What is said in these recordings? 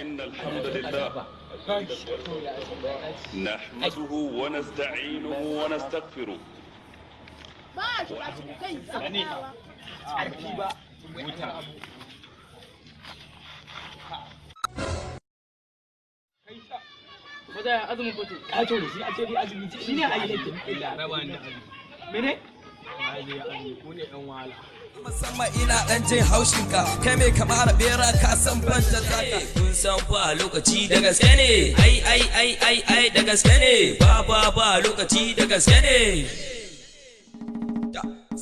إن الحمد لله نحمده ونستعينه ونستغفره Maza azumin fito. A to da shi a ce dai azumi shi ne a yi laifin da raba ni azumi. Mene? Ai azumi ko ne dan wahala. Musamman ina dan jin haushin ka kai mai kamar bera ka san ban da zaka kun san ba lokaci da gaske ne ai da gaske ne ba lokaci da gaske ne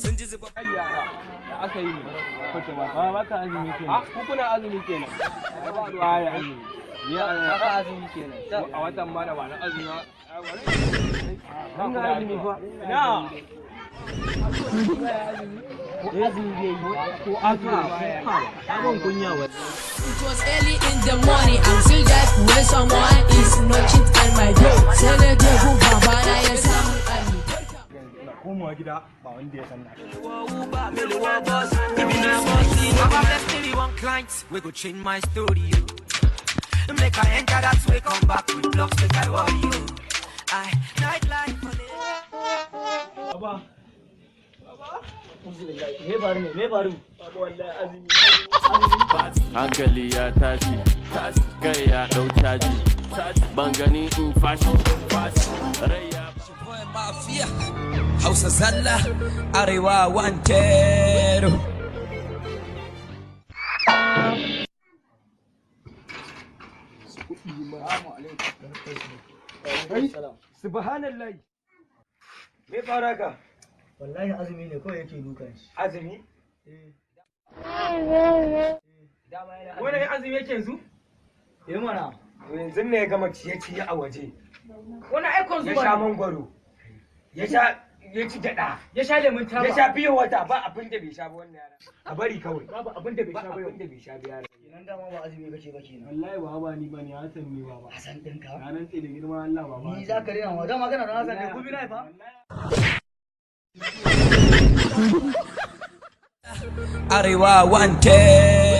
sun ji zuba yara da aka yi kwace ba ka azumi kenan ku kuna azumi kenan ba ruwa ya azumi ya aka azumi kenan a watan ma da ba na azumi ba azumi fa na It was early in the morning, I'm still that when someone is knocking at my door. Sai na je gun babana ya samu ali. Komawa gida ba wanda ya san na. We go change my story. Make I enter that way, come back with blocks, make I worry you. I nightlife for Baba. Me faru ne, me faru? Baba wallahi azumi. Hankali ya tashi, kai ya dau caji, ban gani in fashi, rai ya Mafia, Hausa Zalla, Arewa Wanted. Subhanallah. Me fara ka? Wallahi azumi ne kawai yake dukan shi. Azumi? Wani azumi yake yanzu? Mana. Yanzu ne ya gama ciye-ciye a waje. Wani aikon zuwa. Ya sha mangwaro. Ya ci gyaɗa. Ya sha lemun taba. Ya sha biyan wata ba abin da bai sha ba wannan yaran. A bari kawai. Babu abin da bai sha ba yau. Abin da bai sha ba yaran. Kenan dama ba azumi kace ba kenan. Wallahi ba ba ni bane Hassan ne baba. Hassan ɗinka. Ranar tsaye da girman Allah baba. Ni za ka rena wa dama kana da Hassan ne ko bi na fa? Arewa Wanted.